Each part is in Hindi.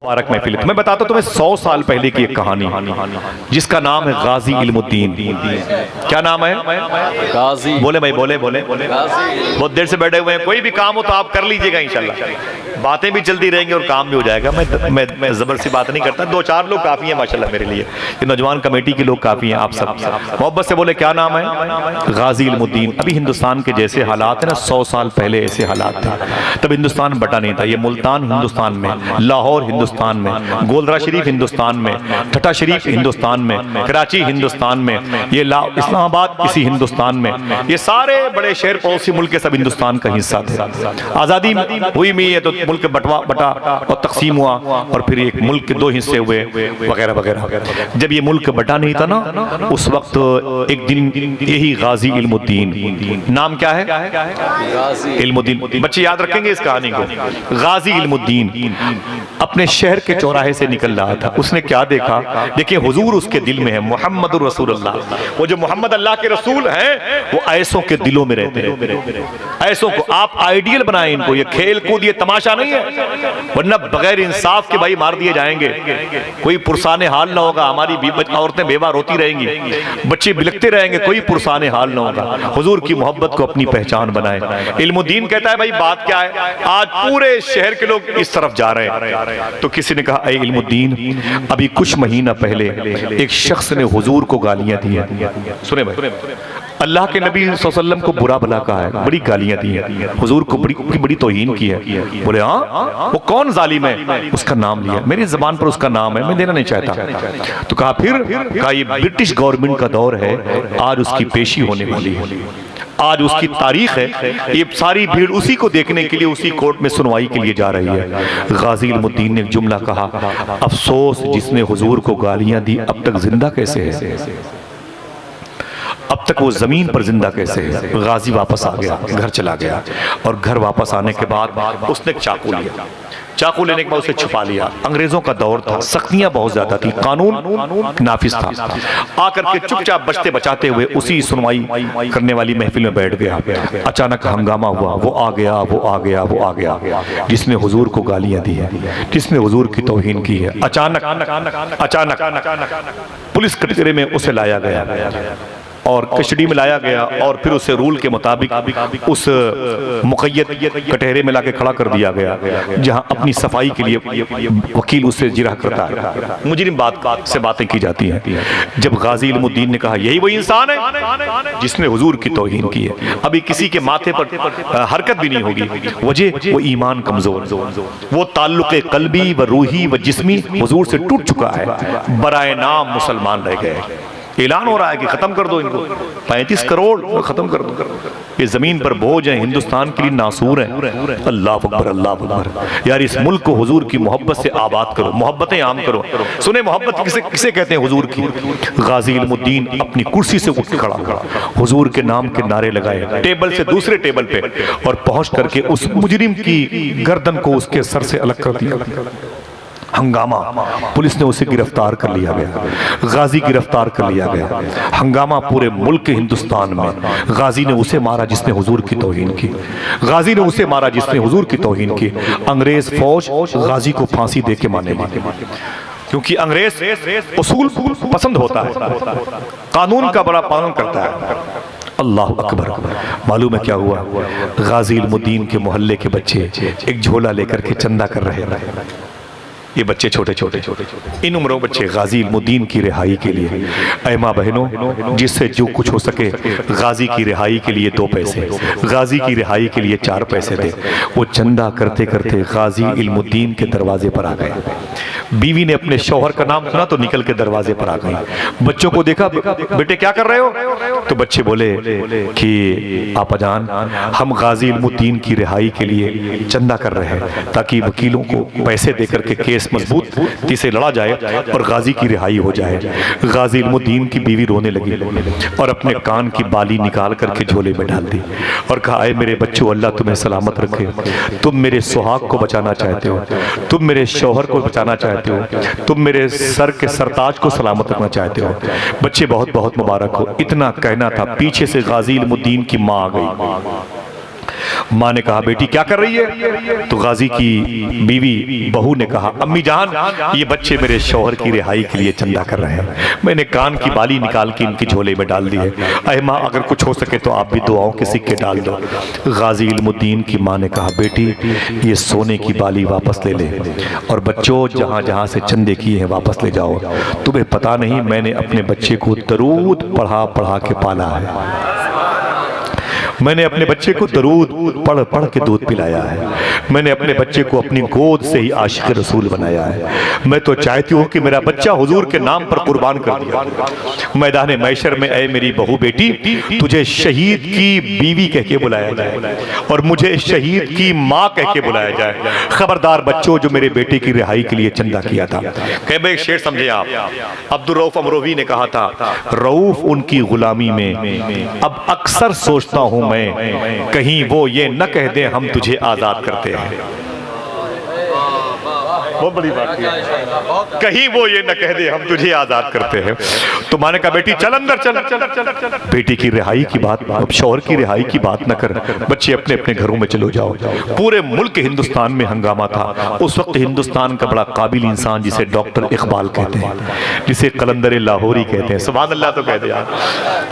मुबारक महफिल। मैं बताता हूं तुम्हें 100 साल पहले की एक कहानी जिसका नाम है गाजी इल्मुद्दीन। क्या नाम है? गाजी। बोले भाई, बोले बोले बोले। बहुत देर से बैठे हुए हैं, कोई भी काम हो तो आप कर लीजिएगा इंशाल्लाह। बातें भी चलती रहेंगी और काम भी हो जाएगा। मैं जबरदस्ती बात नहीं करता, 2-4 लोग काफी हैं माशाल्लाह मेरे लिए। ये नौजवान कमेटी के लोग काफी हैं, आप सब मोहब्बत से बोले क्या नाम है? गाजी इल्मुद्दीन। अभी हिंदुस्तान के जैसे हालात है ना, 100 साल पहले ऐसे हालात थे। तब हिंदुस्तान बटा नहीं था। ये मुल्तान हिंदुस्तान में, लाहौर हिंदुस्तान में, गोलरा शरीफ हिंदुस्तान में, ठट्टा शरीफ हिंदुस्तान में, कराची हिंदुस्तान में, ये इस्लामाबाद इसी हिंदुस्तान में, ये सारे बड़े शहर पड़ोसी मुल्क के सब हिंदुस्तान का हिस्सा थे। आज़ादी हुई में है तो मुल्क बटा और तकसीम हुआ और फिर एक मुल्क के 2 हिस्से हुए वगैरह वगैरह। जब ये मुल्क बटा नहीं था ना, उस वक्त एक दिन यही गाजी इल्मुद्दीन, नाम क्या है? गाजी इल्मुद्दीन। बच्चे याद रखेंगे इस कहानी को। गाजी इल्मुद्दीन अपने शहर के चौराहे से निकल रहा था। उसने क्या देखा? देखिए हुजूर उसके दिल में है, मोहम्मद रसूलुल्लाह। वो जो मोहम्मद अल्लाह के रसूल हैं वो ऐसों के दिलों में रहते हैं। ऐसों को आप आइडियल बनाएं इनको। ये खेल कूद ये तमाशा नहीं है, वरना बगैर इंसाफ के भाई मार दिए जाएंगे। कोई पुरसाने हाल ना होगा, हमारी औरतें बेवा रोती रहेंगी, बच्चे बिलखते रहेंगे, कोई पुरसाने हाल ना होगा। हुजूर की मोहब्बत को अपनी पहचान बनाए। इल्मुद्दीन कहता है भाई बात क्या है? आज पूरे शहर के लोग इस तरफ जा रहे हैं। तो किसी ने कहा ऐ इल्मुद्दीन, अभी कुछ महीना पहले एक शख्स ने हुजूर को गालियां दी हैं। सुने भाई, अल्लाह के नबी सल्लल्लाहु अलैहि वसल्लम को बुरा भला कहा है, बड़ी गालियां दी हैं, हुजूर को बड़ी तौहीन की है। बोले हाँ, वो कौन जालिम है? उसका नाम लिया, मेरी जबान पर उसका नाम है, मैं देना नहीं चाहता। तो कहा फिर कहा ये ब्रिटिश गवर्नमेंट का दौर है, आज उसकी पेशी होने वाली है, आज उसकी तारीख है। ये सारी भीड़ उसी को देखने के लिए उसी कोर्ट में सुनवाई के लिए जा रही है। गाजी इल्मुद्दीन ने एक जुमला कहा, अफसोस जिसने हुजूर को गालियां दी अब तक जिंदा कैसे है, अब तक वो जमीन पर जिंदा कैसे है। गाजी वापस आ गया, घर चला गया और घर वापस आने के बाद उसने एक चाकू लिया। चाकू लेने के बाद उसे छुपा लिया। अंग्रेजों का दौर था, सख्तियां बहुत ज्यादा थी, कानून नाफिज था। आकर के चुपचाप बचते बचाते हुए उसी सुनवाई करने वाली महफिल में बैठ गया। अचानक हंगामा हुआ, वो आ गया, वो आ गया, वो आ गया, जिसने हुजूर को गालियां दी है, जिसने हुजूर की तौहीन की है। अचानक पुलिस कटघरे में उसे लाया गया और कस्टडी में लाया गया और फिर उसे रूल के मुताबिक उस मुक़य्यद कटहरे में लाके खड़ा कर दिया गया, जहां अपनी सफाई के लिए वकील उससे जिरह करता है, मुजरिम बात से बातें की जाती हैं। जब गाजी इल्मुद्दीन ने कहा यही वही इंसान है जिसने हुजूर की तौहीन की है, अभी किसी के माथे पर हरकत भी नहीं होगी, वजह वो ईमान कमजोर, वो ताल्लुक़े कल्बी व रूही व जिस्मी हुजूर से टूट चुका है, बराए नाम मुसलमान रह गए। ऐलान हो रहा है कि खत्म कर दो इनको, 35 करोड़ खत्म कर दो। ये जमीन पर बोझ है, हिंदुस्तान के लिए नासूर है। अल्लाह अकबर, अल्लाह अकबर। यार इस मुल्क को हुजूर की मोहब्बत से आबाद करो, मोहब्बतें आम करो। सुने मोहब्बत किसे कहते हैं? हुजूर की। गाजी इल्मुद्दीन अपनी कुर्सी से उठ खड़ा, हुजूर के नाम के नारे लगाए, टेबल से दूसरे टेबल पे, और पहुंच करके उस मुजरिम की गर्दन को उसके सर से अलग कर दिया। हंगामा, पुलिस ने उसे गिरफ्तार कर लिया गया, गाजी गिरफ्तार कर लिया गया। हंगामा पूरे मुल्क हिंदुस्तान में। गाजी ने उसे मारा जिसने हुजूर की तौहीन की, गाजी ने उसे मारा जिसने हुजूर की तौहीन की। अंग्रेज फौज गाजी को फांसी दे के मानेगी, क्योंकि अंग्रेज उसूल पसंद होता है, कानून का बड़ा पालन करता है। अल्लाह अकबर। मालूम है क्या हुआ? गाजी इल्मुद्दीन के मोहल्ले के बच्चे एक झोला लेकर के चंदा कर रहे हैं। ये बच्चे छोटे छोटे इन उम्रों बच्चे गाजी इल्मुद्दीन की रिहाई के लिए। ऐ माँ बहनों, जिससे जो कुछ हो सके गाजी की रिहाई के लिए 2 पैसे, गाजी की रिहाई के लिए 4 पैसे दे। वो चंदा करते करते गाजी इल्मुद्दीन के दरवाजे पर आ गए। बीवी ने अपने शौहर का नाम सुना तो निकल के दरवाजे पर आ गई। बच्चों को देखा, बेटे क्या कर रहे हो? तो बच्चे बोले कि आपाजान हम गाजी इल्मुद्दीन की रिहाई के लिए चंदा कर रहे हैं, ताकि वकीलों को पैसे देकर के केस मजबूती से लड़ा जाए और गाजी की रिहाई हो जाए। गाजी इल्मुद्दीन की बीवी रोने लगी और अपने कान की बाली निकाल करके झोले में डाल दी और कहा, ऐ मेरे बच्चों, अल्लाह तुम्हें सलामत रखे। तुम मेरे सुहाग को बचाना चाहते हो, तुम मेरे शौहर को बचाना चाहते हो, तुम मेरे सर के सरताज को सलामत रखना चाहते हो। बच्चे बहुत बहुत मुबारक हो। इतना कहना था, पीछे से गाजी इल्मुद्दीन की माँ आ गई। माँ ने कहा बेटी क्या कर रही है? तो गाजी की बीवी बहू ने कहा अम्मी जान ये बच्चे मेरे शौहर की रिहाई के लिए चंदा कर रहे हैं, मैंने कान की बाली निकाल के इनकी झोले में डाल दी है। अरे माँ अगर कुछ हो सके तो आप भी दुआओं के सिक्के डाल दो। गाजी इल्मुद्दीन की माँ ने कहा बेटी ये सोने की बाली वापस ले ले और बच्चों जहाँ जहाँ से चंदे किए हैं वापस ले जाओ। तुम्हें पता नहीं मैंने अपने बच्चे को दरूद पढ़ा पढ़ा के पाला है, मैंने अपने बच्चे को दरूद पढ़ पढ़ के दूध पिलाया है, मैंने अपने बच्चे को अपनी गोद से ही आशिक रसूल बनाया है। मैं तो चाहती हूँ कि मेरा बच्चा हुजूर के नाम पर कुर्बान कर दिया। मैदान मैशर में ऐ मेरी बहू बेटी तुझे शहीद की बीवी कह के बुलाया जाए और मुझे शहीद की माँ कह के बुलाया जाए। खबरदार बच्चों जो मेरे बेटे की रिहाई के लिए चंदा किया था। कह एक शेर समझे आप, अब्दुल रऊफ अमरोवी ने कहा था रऊफ उनकी गुलामी में अब अक्सर सोचता हूँ मैं कहीं वो ये न कह दे हम तुझे आजाद करते हैं। बहुत बड़ी बात है, कहीं वो ये न कह दे हम तुझे आजाद करते हैं। तो माने कहा बेटी चल अंदर चल, बेटी की रिहाई की बात, अब शौहर की रिहाई की बात न कर, बच्चे अपने अपने घरों में चलो जाओ। पूरे मुल्क हिंदुस्तान में हंगामा था। उस वक्त हिंदुस्तान का बड़ा काबिल इंसान जिसे डॉक्टर इकबाल कहते हैं, जिसे कलंदर लाहौरी कहते हैं, सुभान अल्लाह तो कहते हैं,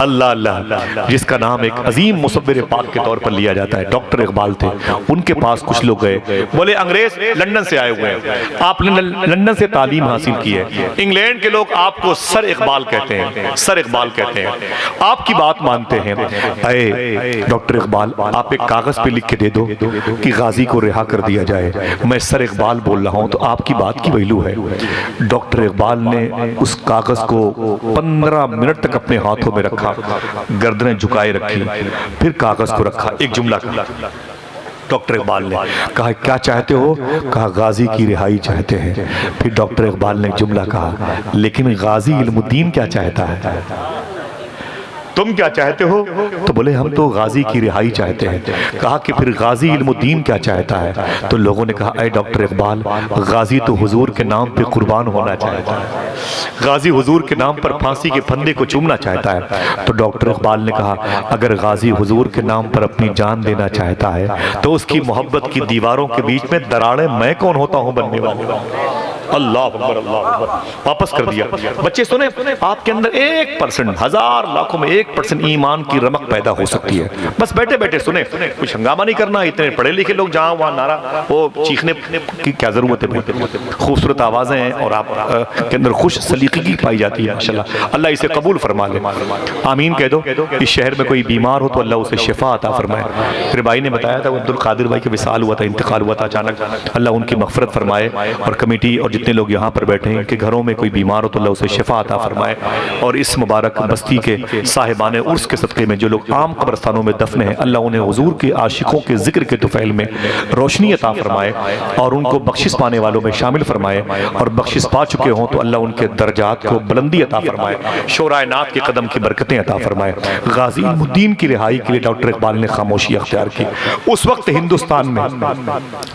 अल्लाह अल्लाह, जिसका नाम एक अजीम मुसव्विर पाक के तौर पर लिया जाता है, डॉक्टर इकबाल थे। उनके पास कुछ लोग गए, बोले अंग्रेज लंदन से आए हुए हैं, आपने लंदन से तालीम हासिल की है, इंग्लैंड के लोग आपको सर इकबाल कहते हैं, सर इकबाल कहते हैं, आपकी बात मानते हैं। अरे डॉक्टर इकबाल आप एक कागज पे लिख के दे दो कि गाजी को रिहा कर दिया जाए, मैं सर इकबाल बोल रहा हूं तो आपकी बात की वैल्यू है। डॉक्टर इकबाल ने उस कागज को 15 मिनट तक अपने हाथों में रखा, गर्दनें झुकाए रखी, फिर कागज को रखा, एक जुमला कहा। डॉक्टर इकबाल ने कहा क्या चाहते हो? कहा गाजी की रिहाई चाहते हैं। फिर डॉक्टर इकबाल ने जुमला कहा लेकिन गाजी इल्मुद्दीन क्या चाहता है, तुम क्या चाहते हो? तो बोले हम तो गाजी की रिहाई चाहते हैं। कहा कि फिर गाजी इल्मुद्दीन क्या चाहता है? तो लोगों ने कहा अरे डॉक्टर इकबाल गाजी तो हुजूर के नाम पे कुर्बान होना चाहता है, गाजी हुजूर के नाम पर फांसी के फंदे को चूमना चाहता है। तो डॉक्टर इकबाल ने कहा अगर गाजी हुजूर के नाम पर अपनी जान देना चाहता है तो उसकी मोहब्बत की दीवारों के बीच में दरारें मैं कौन होता हूं बनने वाला। अल्लाह अकबर, अल्लाह अकबर, वापस कर दिया। बच्चे सुने, आपके अंदर 1%, हजार लाखों में 1% ईमान की रमक पैदा हो सकती है। बस बैठे बैठे सुने, कुछ हंगामा नहीं करना। इतने पढ़े लिखे लोग जहाँ वहाँ नारा वो चीखने की क्या जरूरत है? खूबसूरत आवाजें हैं और आप के अंदर खुश सलीकी पाई जाती है। माशाल्लाह, अल्लाह इसे कबूल फरमा ले, आमीन कह दो। इस शहर में कोई बीमार हो तो अल्लाह उसे शिफा अता फरमाए। फिर भाई ने बताया था अब्दुल कादिर भाई के विसाल हुआ था, इंतकाल हुआ था अचानक, अल्लाह उनकी मगफरत फरमाए। और कमेटी और जितने लोग यहाँ पर बैठे हैं इनके घरों में कोई बीमार हो तो अल्लाह उसे शिफा अता फरमाए। और इस मुबारक बस्ती के साहिबाने उर्स के सदक़े में जो लोग आम कब्रस्तानों में दफन हैं अल्लाह उन्हें हुजूर के आशिकों के जिक्र के तुफैल में रोशनी अता फरमाए और उनको बख्शिश पाने वालों में शामिल फरमाए। और बख्शिश पा चुके हों तो अल्लाह उनके दर्जात को बुलंदी अता फरमाए, शोराए नात के कदम की बरकतें अता फरमाए। गाजी इल्मुद्दीन की रिहाई के लिए डॉक्टर इकबाल ने खामोशी अख्तियार की। उस वक्त हिंदुस्तान में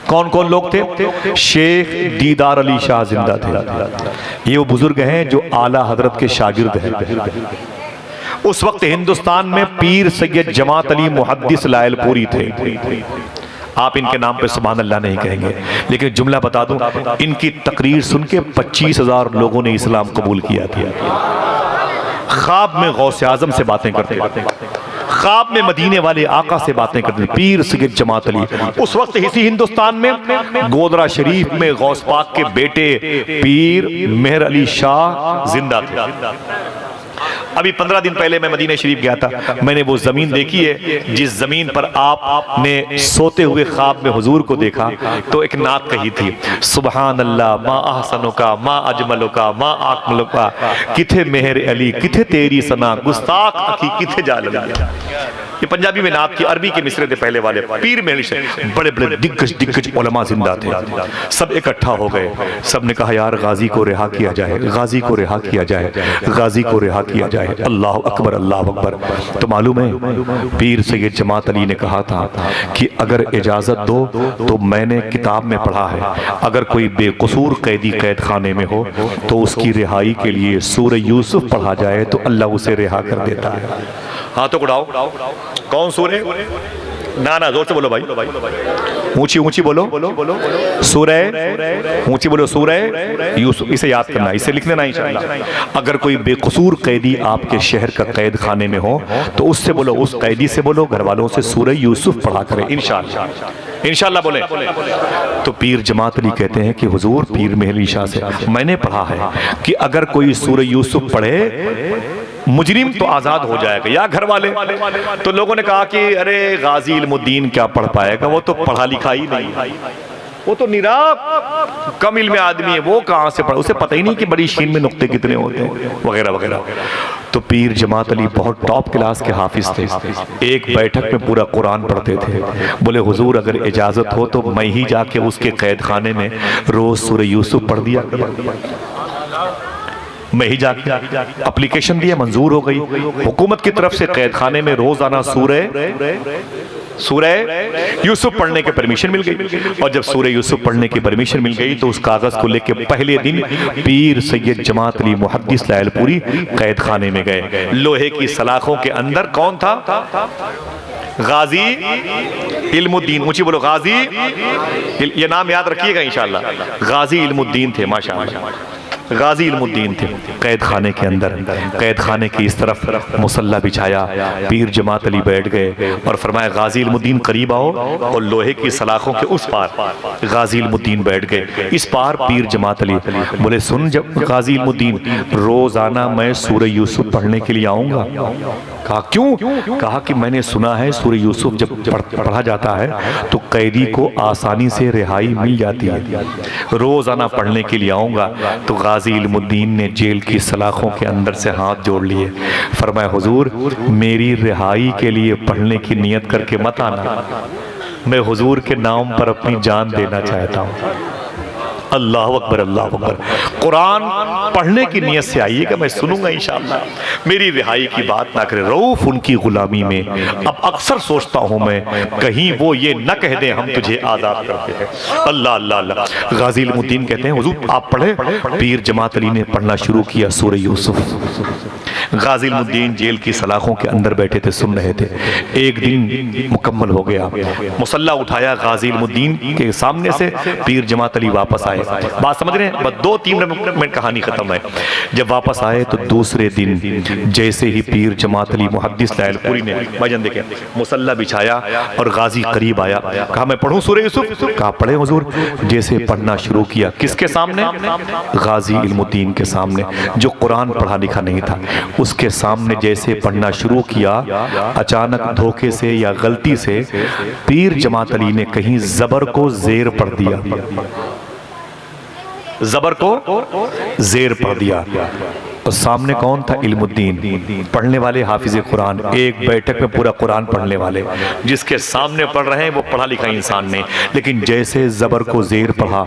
कौन कौन लोग थे? शेख दीदार अली शाह जिंदा थे। ये वो बुजुर्ग हैं जो आला हजरत के शागिर्द हैं। उस वक्त हिंदुस्तान में पीर सैयद जमात अली मुहद्दिस लायलपुरी थे। आप इनके नाम पे सुभान अल्लाह नहीं कहेंगे, लेकिन जुमला बता दूं, इनकी तकरीर सुन के 25,000 लोगों ने इस्लाम कबूल किया था। ख्वाब में गौसे आजम से बातें करते, ख्वाब में मदीने वाले आका से बातें करते, पीर सैयद जमात अली। उस वक्त इसी हिंदुस्तान में गोदरा शरीफ में गौस पाक के बेटे पीर मेहर अली शाह जिंदा थे। अभी 15 दिन पहले मैं मदीना शरीफ गया था, मैंने वो जमीन देखी है जिस जमीन पर आपने सोते हुए ख्वाब में हुजूर को देखा तो एक नात कही थी, सुबहान अल्लाह मा अहसनो का मा अजमलो का मा आकमलो का, किथे मेहर अली किथे तेरी सना, गुस्ताख अखी किथे जालम। ये पंजाबी में नात की, अरबी के मिसरे थे पहले वाले। पीर मेहर बड़े बड़े दिग्गज उलमा जिंदा थे, सब इकट्ठा हो गए। सब ने कहा यार गाजी को रिहा किया जाए, गाजी को रिहा किया जाए, गाजी को रिहा किया जाए। अल्लाह अकबर, अल्लाह अकबर। तो मालूम है पीर सैयद जमात अली ने कहा था कि अगर इजाजत दो तो मैंने किताब में पढ़ा है अगर कोई बेकसूर कैदी कैद खाने में हो तो उसकी रिहाई के लिए सूरह यूसुफ पढ़ा जाए तो अल्लाह उसे रिहा कर देता है। हाथों को उड़ाओ, कौन सूरह? ना ना, जोर से बोलो भाई, ऊंची ऊंची बोलो। सूरह, ऊंची बोलो, सूरह यूसुफ। इसे याद करना, इसे लिख लेना इंशाअल्लाह। अगर कोई बेकसूर कैदी आपके शहर का कैद खाने में हो तो उससे बोलो, उस कैदी से बोलो घर वालों से सूरह यूसुफ पढ़ा करें इंशाअल्लाह। इंशाअल्लाह बोले। तो पीर जमात अली कहते हैं कि हुजूर, पीर मेहली शाह से मैंने पढ़ा है कि अगर कोई सूरह यूसुफ पढ़े मुजरिम तो आजाद हो जाएगा, या घर वाले। तो लोगों ने कहा कि अरे गाजी इल्मुद्दीन क्या पढ़ पाएगा, वो तो पढ़ा लिखा ही नहीं, वो तो निरा कम इल्म आदमी है, वो कहाँ से पढ़ा, उसे पता ही नहीं कि बड़ी शीन में नुक्ते कितने होते हैं वगैरह वगैरह। तो पीर जमात अली बहुत टॉप क्लास के हाफिज थे, एक बैठक में पूरा कुरान पढ़ते थे। बोले हुजूर, अगर इजाजत हो तो मैं ही जाके उसके कैद खाने में रोज सूरह यूसुफ पढ़ दिया, मैं ही जाके एप्लीकेशन दिया, मंजूर हो गई हुकूमत की तरफ से। कैद खाने में रोजाना सूरह यूसुफ पढ़ने के परमिशन मिल गई। और जब सूरह यूसुफ पढ़ने की परमिशन मिल गई तो उस कागज को लेके पहले दिन पीर सैयद जमात अली मुहद्दिस लायलपुरी कैद खाने में गए। लोहे की सलाखों के अंदर कौन था? गाजी इल्मुद्दीन। ऊंची बोलो, गाजी। ये नाम याद रखिएगा इंशाअल्लाह, गाजी इल्मुद्दीन थे, माशाअल्लाह, गाजी इल्मुद्दीन थे। कैद खाने के अंदर, कैद खाने की इस तरफ मुसल्ला बिछाया, पीर जमात अली बैठ गए और फरमाया गाजी इल्मुद्दीन करीब आओ, और लोहे की सलाखों के उस पार गाजी इल्मुद्दीन बैठ गए, इस पार पीर जमात अली। बोले सुन जब गाजी इल्मुद्दीन, रोजाना मैं सूरह यूसुफ पढ़ने के लिए आऊंगा। कहा क्यों? कहा कि मैंने सुना है सूरह यूसुफ जब पढ़ा जाता है तो कैदी को आसानी से रिहाई मिल जाती है, रोजाना पढ़ने के लिए आऊंगा। तो गाजी इल्मुद्दीन ने जेल की सलाखों के अंदर से हाथ जोड़ लिए, फरमाया हुजूर, मेरी रिहाई के लिए पढ़ने की नियत करके मत आना, मैं हुजूर के नाम पर अपनी जान देना चाहता हूँ। अल्लाह अकबर, अल्लाह अकबर। कुरान पढ़ने की नियत से आइएगा, मैं सुनूंगा इंशाअल्लाह। मेरी रिहाई की बात ना करे, रऊफ उनकी गुलामी में। अब अक्सर सोचता हूं मैं, कहीं वो ये न कह दें हम तुझे आजाद करते हैं। अल्लाह अल्लाह अल्लाह। गाजी इल्मुद्दीन कहते हैं हुजूर आप पढ़े। पीर जमात अली ने पढ़ना शुरू किया सूरह यूसुफ। गाजी इल्मुद्दीन जेल की सलाखों के अंदर बैठे थे, सुन रहे थे। एक दिन मुकम्मल हो गया, मुसल्ला उठाया गाजी इल्मुद्दीन के सामने से, पीर जमात अली वापस आए। बात समझ रहे हैं? बस 2-3 मिनट में कहानी खत्म है। जब वापस आए तो दूसरे दिन जैसे ही पीर जमात अली मुहद्दिस लायलपुरी ने भाईजान देखे मुसल्ला बिछाया और गाजी करीब आया, कहा मैं पढ़ूं सूरह यूसुफ? कहा पढ़े हुजूर। जैसे पढ़ना शुरू किया, किसके सामने? गाजी इल्मुद्दीन के सामने, जो कुरान पढ़ा लिखा नहीं था, उसके सामने जैसे पढ़ना शुरू किया, अचानक धोखे से या गलती से पीर जमात अली ने कहीं जबर को जेर पढ़ दिया, जबर को जेर पढ़ दिया। और सामने कौन था? इल्मुद्दीन, पढ़ने वाले हाफिज कुरान, एक बैठक में पूरा कुरान पढ़ने वाले, जिसके सामने पढ़ रहे हैं वो पढ़ा लिखा इंसान ने। लेकिन जैसे जबर को जेर पढ़ा,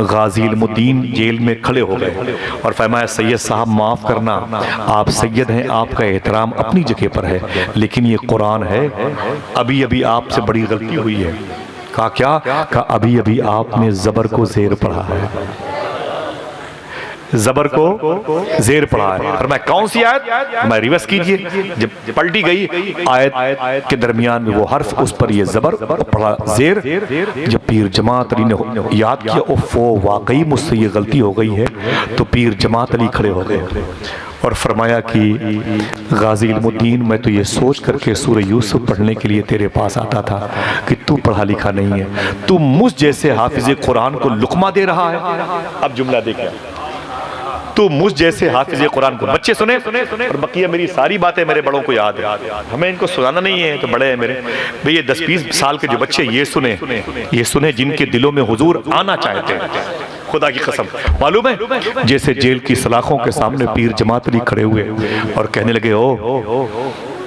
गाजी इल्मुद्दीन जेल में खड़े हो गए और फरमाया सैयद साहब माफ करना, आप सैयद हैं, आपका एहतराम अपनी जगह पर है, लेकिन ये कुरान है, अभी अभी आपसे बड़ी गलती हुई है। कहा क्या? कहा अभी अभी आपने जबर को जेर पढ़ा है, जबर को जेर पढ़ा है। और मैं कौन सी आयत? मैं रिवर्स कीजिए, जब पलटी गई आयत के दरमियान में वो हर्फ, उस पर ये जबर पढ़ा जेर। जब पीर जमात अली ने याद किया ओफो वाकई मुझसे ये गलती हो गई है, तो पीर जमात अली खड़े हो गए और फरमाया कि गाजी इल्मुद्दीन, मैं तो ये सोच करके सूरह यूसुफ पढ़ने के लिए तेरे पास आता था कि तू पढ़ा लिखा नहीं है, तू मुझ जैसे हाफिज कुरान को लुकमा दे रहा है। अब जुमला देखिए, तो मुझ जैसे हाफिज कुरान को, बच्चे सुने और बकिया मेरी सारी बातें मेरे बड़ों को याद है, हमें इनको सुनाना नहीं है, तो बड़े हैं मेरे भाई, ये 10-20 साल के जो बच्चे ये सुने जिनके दिलों में हुजूर आना चाहते हैं, खुदा की कसम। मालूम है जैसे जेल की सलाखों के सामने पीर जमात अली खड़े हुए और कहने लगे, ओ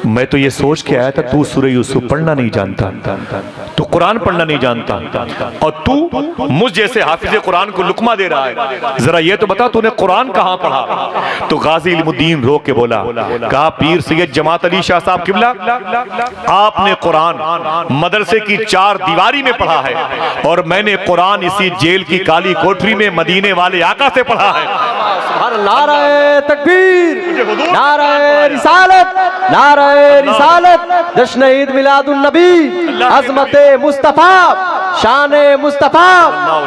मैं तो ये सोच के आया था तू सूरह यूसुफ पढ़ना नहीं जानता, तू कुरान पढ़ना नहीं जानता और तू मुझ जैसे हाफिज कुरान को लुकमा दे रहा है, जरा ये तो बता तूने कुरान कहां पढ़ा? तो गाजी इल्मुद्दीन रो के बोला, कहा पीर सैयद जमात अली शाह साहब किबला, आपने कुरान मदरसे की 4 दीवारी में पढ़ा है और मैंने कुरान इसी जेल की काली कोठरी में मदीने वाले आका से पढ़ा है। नारे तकबीर, नारे रिसालत, नारे रिसालत, जश्न ईद मिलादुन नबी, अज़मते मुस्तफा, शाने मुस्तफा,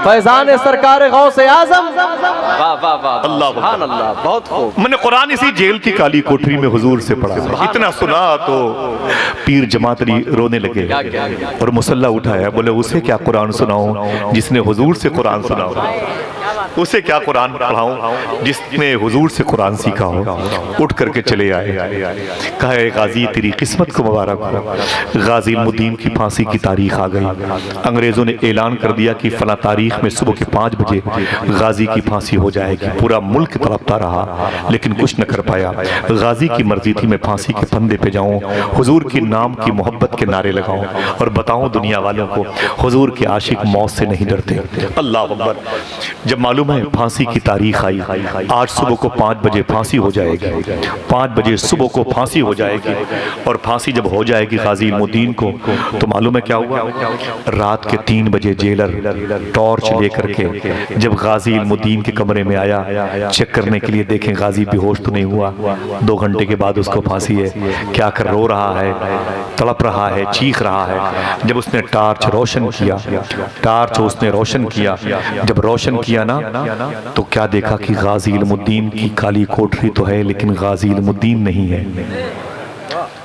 फैजान सरकार गौसे आजम। वाह वाह वाह, अल्लाह सुभान अल्लाह, बहुत खूब। मैंने कुरान इसी जेल की काली कोठरी में हुजूर से पढ़ा। इतना सुना तो पीर जमात अली रोने लगे और मुसल्ला उठाया, बोले उसे क्या कुरान सुनाऊं जिसने हुजूर से कुरान सुना हो, उसे क्या कुरान पढ़ाऊं जिसने हुजूर से कुरान सीखा हो। उठ करके चले आए, कहा गाजी तेरी किस्मत को मुबारक हो, गाजी इल्मुद्दीन की फांसी की तारीख आ गई। अंग्रेजों ने ऐलान कर दिया कि फला तारीख में सुबह के 5 बजे गाजी की फांसी हो जाएगी। पूरा मुल्क तड़पता रहा लेकिन कुछ न कर पाया। गाजी की मर्जी थी मैं फांसी के फंदे पे जाऊं, हुजूर के नाम की मोहब्बत के नारे लगाऊं और बताऊं दुनिया वालों को हुजूर के आशिक मौत से नहीं डरते। अल्लाह अकबर। जब मालूम है फांसी की तारीख आई, आज सुबह को 5 बजे फांसी हो जाएगी, 5 बजे सुबह को फांसी हो जाएगी। और फांसी जब हो जाएगी गाजी इल्मुद्दीन को, तो मालूम है क्या हुआ? रात के 3 बजे जेलर टॉर्च लेकर के जब गाजी इल्मुद्दीन के कमरे में आया चेक करने के लिए, देखें गाजी बेहोश तो नहीं हुआ। 2 घंटे के बाद उसको फांसी है। क्या कर रो रहा है, तड़प रहा है, चीख रहा है। जब उसने टार्च रोशन किया, टार्च उसने रोशन किया, जब रोशन किया ना तो क्या देखा कि गाजी इल्मुद्दीन की काली कोठरी तो है लेकिन गाजी इल्मुद्दीन नहीं है।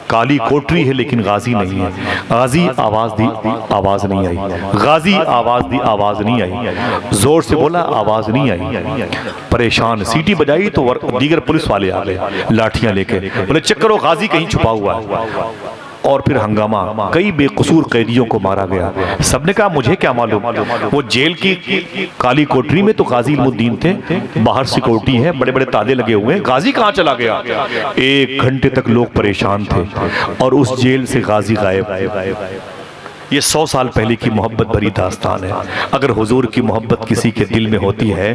काली कोठरी है लेकिन गाजी नहीं है। गाजी आवाज दी, आवाज नहीं आई। गाजी आवाज दी, आवाज नहीं आई। जोर से बोला, आवाज नहीं आई। परेशान सीटी बजाई तो दीगर पुलिस वाले आ गए लाठियां लेके, बोले चेक करो गाजी कहीं छुपा हुआ है। और फिर हंगामा, कई बेकसूर कैदियों को मारा गया। सबने कहा मुझे क्या मालूम, वो जेल की काली कोठरी में तो गाजी इल्मुद्दीन थे, बाहर सिक्योरिटी है, बड़े बड़े ताले लगे हुए हैं, गाजी कहाँ चला गया? 1 घंटे तक लोग परेशान थे और उस जेल से गाजी गायब। ये 100 साल पहले की मोहब्बत भरी दास्तान है। अगर हुजूर की मोहब्बत किसी के दिल में होती है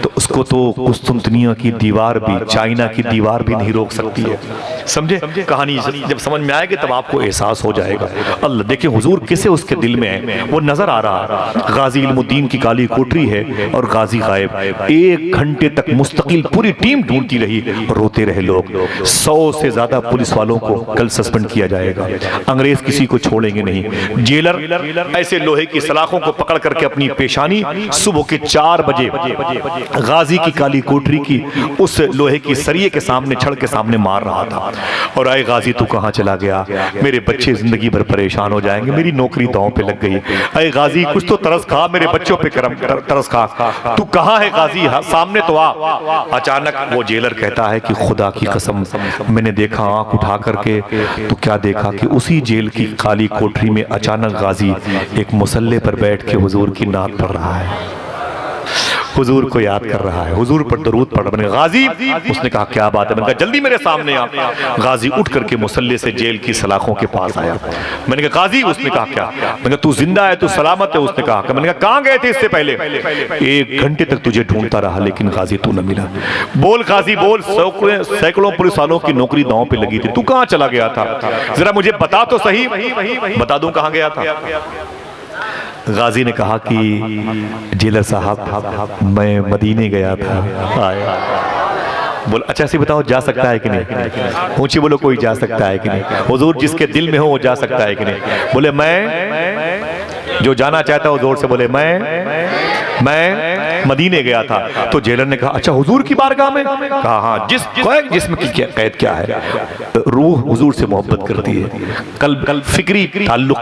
तो उसको तो कुस्तुनतनिया की दीवार भी, चाइना की दीवार भी नहीं रोक सकती है। समझे? कहानी जब समझ में आएगी तब आपको एहसास हो जाएगा। अल्लाह देखिए हुजूर किसे उसके दिल में है, वो नजर आ रहा है। गाजी इल्मुद्दीन की काली कोठरी है और गाजी गायब। 1 घंटे तक मुस्तकिल पूरी टीम ढूंढती रही, रोते रहे लोग। 100 से ज्यादा पुलिस वालों को कल सस्पेंड किया जाएगा। अंग्रेज किसी को छोड़ेंगे नहीं। जेलर ऐसे लोहे की सलाखों को पकड़ करके अपनी पेशानी सुबह के 4 बजे गाजी की काली कोठरी की उस लोहे की सरिये के सामने, छड़ के सामने मार रहा था। और आए गाजी तू कहां चला गया, मेरे बच्चे जिंदगी भर परेशान हो जाएंगे, मेरी नौकरी दांव पे लग गई। अरे गाजी कुछ तो तरस खा, मेरे बच्चों पे करम तरस खा, तू कहां है गाजी, सामने तो आ। अचानक वो जेलर कहता है कि खुदा की कसम मैंने देखा आंख उठा करके, तो क्या देखा कि उसी जेल की काली कोठरी में अचानक गाजी एक मुसल्ले पर बैठ के हुजूर की नात पढ़ रहा है, हुजूर को याद कर रहा है, हुजूर पर दरूद पढ़ रहा है। गाजी, उसने कहा क्या बात है? मैंने कहा जल्दी मेरे सामने आ। गाजी उठ करके मुसल्ले से जेल की सलाखों के पास आया। मैंने कहा गाजी, उसने कहा क्या? मैंने कहा तू जिंदा है, तू सलामत है? उसने कहा। मैंने कहा कहां गए थे इससे पहले? 1 घंटे तक तुझे ढूंढता रहा लेकिन गाजी तू न मिला। बोल गाजी बोल, सैकड़ों पुलिस वालों की नौकरी दांव पे लगी थी, तू कहां चला गया था? जरा मुझे बता तो सही। बता दूं कहां गया था? गाजी ने कहा कि जेलर साहब मैं मदीने गया था। बोल अच्छा सी बताओ जा सकता है कि नहीं? ऊंची बोलो कोई जा सकता है कि नहीं? हुजूर जिसके दिल में हो वो जा सकता है कि नहीं? बोले मैं, जो जाना चाहता हूँ जोर से बोले मैं मदीने गया था। तो जेलर ने कहा अच्छा हुजूर की बारगाह में? कहा हाँ। जिस्म की कैद क्या है? रूह हुजूर से मोहब्बत करती है। कल फिक्री ताल्लुक,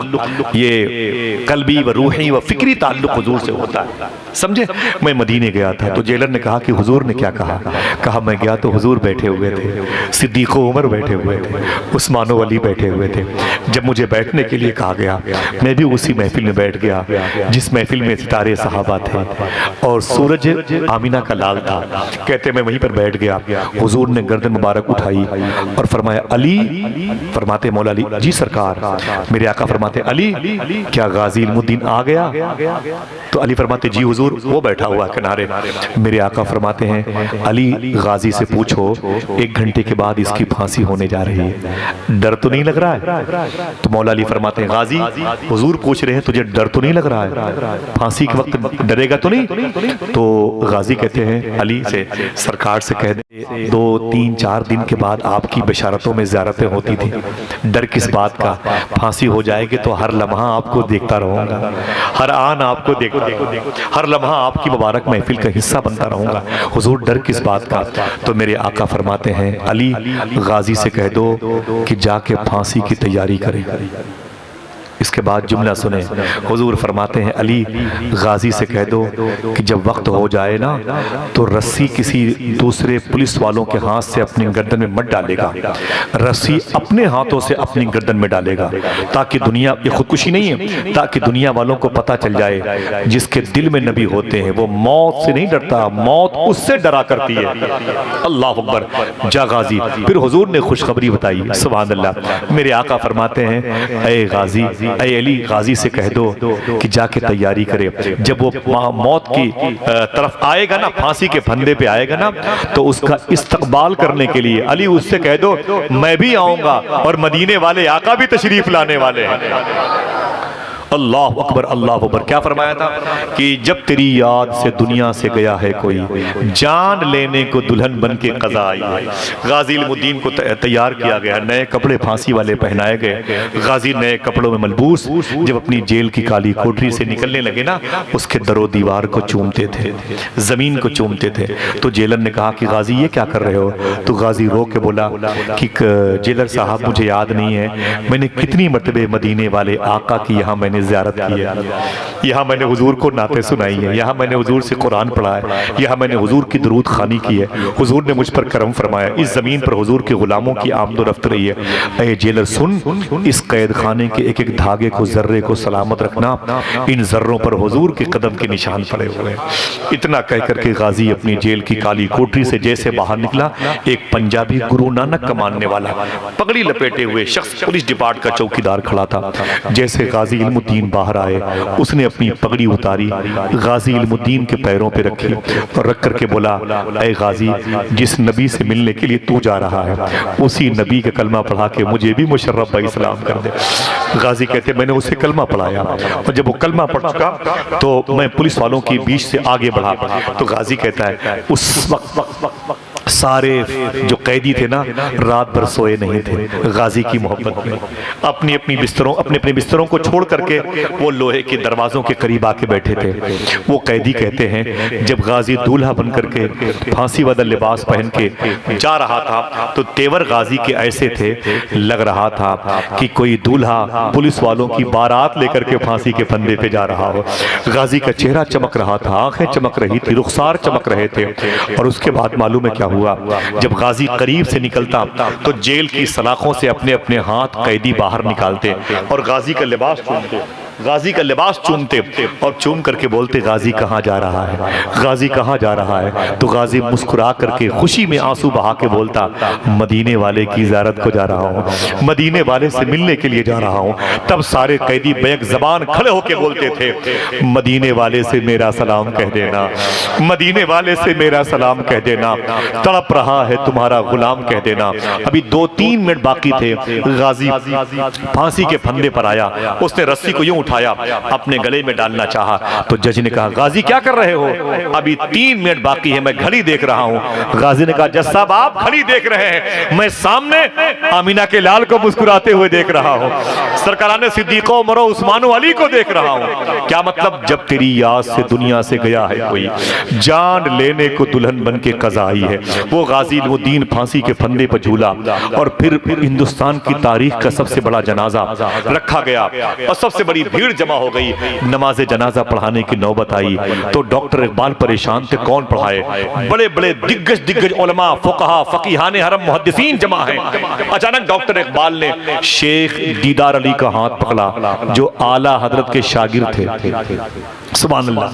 ये कल्बी व रूही व फिक्री ताल्लुक हुजूर से होता है। समझे? मैं मदीने गया था। तो जेलर ने कहा कि हुजूर ने क्या कहा? कहा मैं गया तो हुजूर बैठे हुए थे, सिद्दीक उमर बैठे हुए थे, उस्मान अली बैठे हुए थे। जब मुझे बैठने के लिए कहा गया मैं भी उसी महफिल में बैठ गया जिस महफिल में सितारे सहाबा थे, और सूरज आमिना का लाल था। कहते मैं वहीं पर बैठ गया, हुजूर ने गर्दन मुबारक उठाई और फरमाया अली। फरमाते मौला अली, जी सरकार। मेरे आका फरमाते अली क्या गाजी इल्मुद्दीन आ गया? तो अली फरमाते जी हुजूर वो बैठा हुआ किनारे। मेरे आका फरमाते हैं अली गाजी से पूछो 1 घंटे के बाद इसकी फांसी होने जा रही है, डर तो नहीं लग रहा है? तो मौला अली फरमाते हैं गाजी हुजूर पूछ रहे हैं तुझे डर तो नहीं लग रहा है? फांसी के वक्त डरेगा तो नहीं? तो गाजी कहते हैं अली से सरकार से कह दे 2, 3, 4 दिन के बाद आपकी बशारतों में ज़ियारतें होती थी, डर किस बात का? फांसी हो जाएगी तो हर लम्हा आपको देखता रहूंगा, हर आन आपको देखता, हर लम्हा आपकी मुबारक महफिल का हिस्सा बनता रहूंगा, हुजूर डर किस बात का? तो मेरे आका फरमाते हैं अली गाजी से कह दो कि जाके फांसी की तैयारी करे। इसके बाद जुमला सुने, हुजूर फरमाते हैं अली गाजी से कह दो कि जब वक्त हो जाए ना तो रस्सी किसी दूसरे पुलिस वालों के हाथ से अपनी गर्दन में मत डालेगा, रस्सी अपने हाथों से अपनी गर्दन में डालेगा, ताकि दुनिया, ये खुदकुशी नहीं है, ताकि दुनिया वालों को पता चल जाए जिसके दिल में नबी होते हैं वो मौत से नहीं डरता, मौत उससे डरा करती है। अल्लाह अकबर। जा गाजी। फिर हुजूर ने खुशखबरी बताई, सुभान अल्लाह। मेरे आका फरमाते हैं ऐ गाजी, ऐ अली गाजी से कह दो कि जाके तैयारी करे, जब वो मौत की तरफ आएगा ना, फांसी के फंदे पे आएगा ना, तो उसका इस्तकबाल करने के लिए अली उससे कह दो मैं भी आऊंगा और मदीने वाले आका भी तशरीफ लाने वाले हैं। अल्लाह अकबर, अल्लाह अकबर। क्या फरमाया था कि जब तेरी याद से दुनिया से गया है कोई, जान लेने को दुल्हन बन के कज़ा आई है। गाजी इल्मुद्दीन को तैयार किया गया, नए कपड़े फांसी वाले पहनाए गए। गाजी नए कपड़ों में मलबूस जब अपनी जेल की काली कोठरी से निकलने लगे ना, उसके दरो दीवार को चूमते थे, जमीन को चूमते थे। तो जेलर ने कहा कि गाजी ये क्या कर रहे हो? तो गाजी रो के बोला कि जेलर साहब मुझे याद नहीं है मैंने कितनी मरतबे मदीने वाले आका की यहाँ मैंने ज़ियारत की है, यहाँ मैंने हुजूर को नाते सुनाई है, यहाँ मैंने हुजूर से कुरान पढ़ा है, यहाँ मैंने हुजूर की दरूद खानी की है, हुजूर ने मुझ पर करम फरमाया, इस ज़मीन पर हुजूर के गुलामों की आमद रफ्त रही है। ऐ जेलर सुन, इस कैद खाने के एक एक धागे को, जर्रे को सलामत रखना, इन जर्रों पर हुजूर के कदम के निशान पड़े हुए हैं। इतना कह करके गाजी अपनी जेल की काली कोठरी से जैसे बाहर निकला, एक पंजाबी गुरु नानक का मानने वाला पगड़ी लपेटे हुए शख्स पुलिस डिपार्ट का चौकीदार खड़ा था। जैसे गाजी इल्मुद्दीन बाहर आए, उसने अपनी पगड़ी उतारी, गाजी इल्मुद्दीन के पैरों पे रखी और रख करके बोला ऐ गाजी, जिस नबी से मिलने के लिए तू जा रहा है उसी नबी का कलमा पढ़ा के मुझे भी मुशर्रफ भाई सलाम कर दे। गाजी कहते मैंने उसे कलमा पढ़ाया और जब वो कलमा पढ़ चुका तो मैं पुलिस वालों के बीच से आगे बढ़ा। तो गाजी कहता है उस वक्त सारे जो कैदी थे ना रात भर सोए नहीं थे गाजी की मोहब्बत में, अपने अपने बिस्तरों को छोड़ करके वो लोहे के दरवाजों के करीब आके बैठे थे। वो कैदी कहते हैं जब गाजी दूल्हा बन करके फांसी वाला लिबास पहन के जा रहा था तो तेवर गाजी के ऐसे थे, लग रहा था कि कोई दूल्हा पुलिस वालों की बारात लेकर के फांसी के फंदे पे जा रहा हो। गाजी का चेहरा चमक रहा था, आंखें चमक रही थी, रुखसार चमक रहे थे। और उसके बाद मालूम है क्या हुआ? जब गाजी करीब से निकलता तो जेल की सलाखों से अपने अपने हाथ कैदी बाहर निकालते और गाजी का लिबास चूमते, गाजी का लिबास चूमते और चूम करके बोलते गाजी कहाँ जा रहा है, गाजी कहाँ जा रहा है? तो गाजी मुस्कुरा करके खुशी में आंसू बहा के बोलता मदीने वाले की ज़ियारत को जा रहा हूँ, मदीने वाले से मिलने के लिए जा रहा हूँ। तब सारे कैदी बेक ज़बान खड़े होके बोलते थे मदीने वाले से मेरा सलाम कह देना, मदीने वाले से मेरा सलाम कह देना, तड़प रहा है तुम्हारा गुलाम कह देना। अभी 2-3 मिनट बाकी थे, गाजी फांसी के फंदे पर आया, उसने रस्सी को यूं उठाया, अपने गले में डालना चाहा तो जज ने कहा गाजी क्या कर रहे हो? अभी 3 मिनट बाकी है, मैं घड़ी देख रहा हूं। गाजी ने कहा जज साहब आप घड़ी देख रहे हैं, मैं सामने आमीना के लाल को मुस्कुराते हुए देख रहा हूं, सरकाराने सिद्दीको उमर उस्मानो अली को देख रहा हूं। क्या मतलब? जब तेरी याद से दुनिया से गया है कोई, जान लेने को दुल्हन बन के कज़ा आई है। वो गाजी इल्मुद्दीन फांसी के फंदे पर झूला और फिर हिंदुस्तान की तारीख का सबसे बड़ा जनाजा रखा गया और सबसे बड़ी भीड़ जमा हो गई। नमाज जनाजा पढ़ाने की नौबत आई तो डॉक्टर इकबाल परेशान थे, कौन पढ़ाए? बड़े बड़े दिग्गज उलमा, फुकहा, फकीहाने हरम, मुहद्दिसीन जमा हैं। अचानक डॉक्टर इकबाल ने शेख दीदार अली का हाथ पकड़ा जो आला हजरत के शागिर्द थे। सुभान अल्लाह।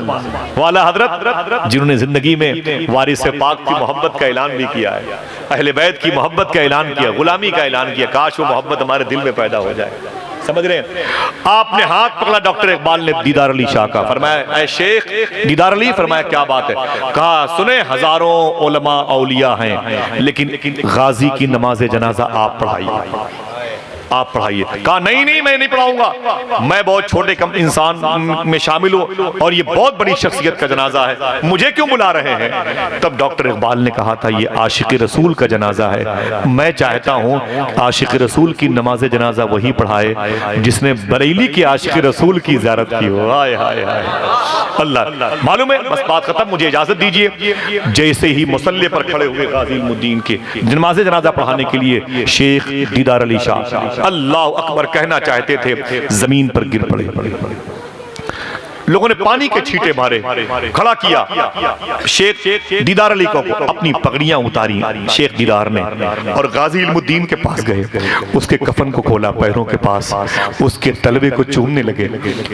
वाला हजरत जिन्होंने जिंदगी में वारिस पाक की मोहब्बत का ऐलान भी किया है, अहले बैत की मोहब्बत का ऐलान किया, गुलामी का ऐलान किया। काश वो मोहब्बत हमारे दिल में पैदा हो जाए। समझ रहे हैं? आपने हाथ पकड़ा डॉक्टर इकबाल ने दीदार अली शाह का, फरमाया ऐ शेख दीदार अली, फरमाया क्या बात है? कहा सुने हजारों उलमा औलिया हैं, लेकिन गाजी की नमाज जनाजा आप पढ़ाइए, आप पढ़ाइए। कहा नहीं नहीं मैं नहीं पढ़ाऊंगा, मैं बहुत छोटे कम इंसान में शामिल हूं और ये बहुत बड़ी शख्सियत का जनाजा है, मुझे क्यों बुला रहे हैं? तब डॉक्टर इकबाल ने कहा था ये आशिक रसूल का जनाजा है, मैं चाहता हूं आशिक रसूल की नमाज जनाजा वही पढ़ाए जिसने बरेली के आशिक रसूल की ज़ियारत की हो। हाय हाय हाय अल्लाह। मालूम है, बस बात खत्म, मुझे इजाजत दीजिए। जैसे ही मुसल्ले पर खड़े हुए गाजी इल्मुद्दीन के नमाज जनाजा पढ़ाने के लिए शेख दीदार अली शाह अल्लाह अकबर कहना चाहते थे, जमीन पर गिर पड़े। लोगों ने पानी के छींटे मारे, खड़ा किया शेख दीदार अली को, अपनी पगड़ियां उतारी शेख दीदार ने और गाजी इल्मुद्दीन के पास गए, उसके कफन को खोला पैरों के पास, उसके तलवे को चूमने लगे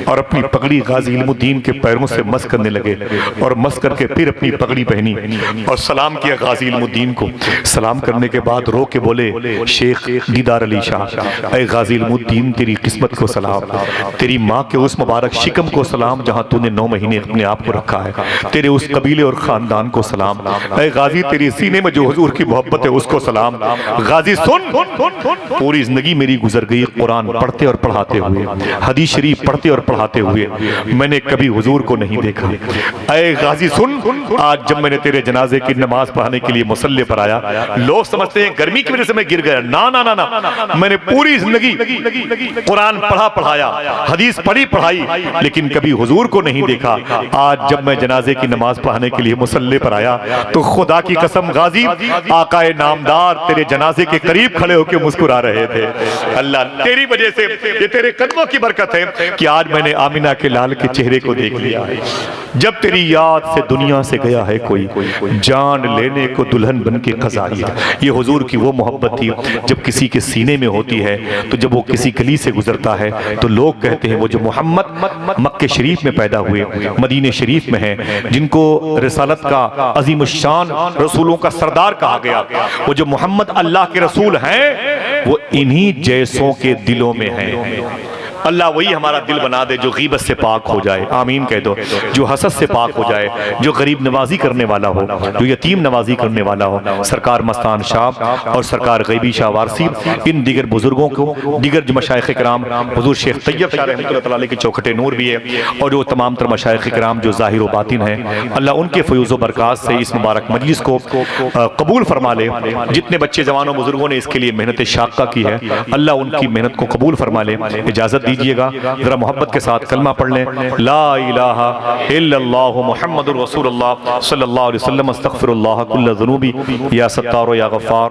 और अपनी पगड़ी गाजी इल्मुद्दीन के पैरों से मस करने लगे और मस करके फिर अपनी पगड़ी पहनी और सलाम किया गाजी इल्मुद्दीन को। सलाम करने के बाद रो के बोले शेख दीदार अली शाह, ऐ गाजी इल्मुद्दीन तेरी किस्मत को सलाम, तेरी माँ के उस मुबारक शिकम को सलाम जहां तूने 9 महीने अपने आप को रखा है, तेरे उस कबीले और खानदान को सलाम। ऐ गाजी तेरी सीने में जो हुजूर की मोहब्बत है उसको सलाम। गाजी सुन, पूरी जिंदगी मेरी गुजर गई कुरान पढ़ते और पढ़ाते हुए, हदीस शरीफ पढ़ते और पढ़ाते हुए, मैंने कभी हुजूर को नहीं देखा। ऐ गाजी सुन, आज जब मैंने तेरे जनाजे की नमाज पढ़ाने के लिए मुसल्ले पर आया, लोग समझते हैं गर्मी की वजह से मैं गिर गया, ना ना ना ना, मैंने पूरी जिंदगी कुरान पढ़ा पढ़ाया, हदीस पढ़ी पढ़ाई, लेकिन कभी हुजूर को नहीं देखा। आज जब मैं जनाजे की नमाज पढ़ाने के लिए मुसल्ले पर आया तो खुदा की कसम गाजी आकाए नामदार तेरे जनाजे के करीब खड़े होकर मुस्कुरा रहे थे। अल्लाह तेरी वजह से, ये तेरे कदमों की बरकत है कि आज मैंने आमिना के लाल के चेहरे को देख लिया है। जब तेरी याद से दुनिया से गया है कोई, जान लेने को दुल्हन बन के खजाई है। ये हुजूर की वो मोहब्बत थी जब किसी के सीने में होती है, तो जब वो किसी गली से गुजरता है तो लोग कहते हैं वो जो मोहम्मद मक्के शरीफ में पैदा हुए, मदीने शरीफ में हैं, जिनको रिसालत का अजीम शान रसूलों का सरदार कहा गया, वो जो मोहम्मद अल्लाह के रसूल हैं, वो इन्हीं जैसों के दिलों में हैं। अल्लाह वही हमारा दिल बना दे जो गीबत से पाक हो जाए, आमीन कह दो। जो हसद से पाक हो जाए, जो गरीब नवाजी करने वाला हो, जो यतीम नवाजी करने वाला हो। सरकार मस्तान शाह और सरकार गैबी शाह वारसी, इन दिगर बुजुर्गों को, दिगर जो मशाइख किराम, हुजूर शेख तैयब शाह रहमतुल्लाह तआला के चौखटे नूर भी है, और जो तमाम तर मशाइख किराम जो ज़ाहिर व बातिन हैं, अल्लाह उनके फयूज़ व बरक़ात से इस मुबारक मजलिस को कबूल फरमा ले। जितने बच्चे जवानों बुजुर्गों ने इसके लिए मेहनत शाक़ा की है, अल्लाह उनकी मेहनत को कबूल फरमा ले। इजाज़त दीजिएगा, जरा मोहब्बत के साथ कलमा पढ़ लें, ला इलाहा इल्लल्लाहु मुहम्मदुर रसूलुल्लाह सल्लल्लाहु अलैहि वसल्लम, अस्तगफिरुल्लाह कुल्ल ज़ुनूबी या सत्तार या गफ़्फ़ार।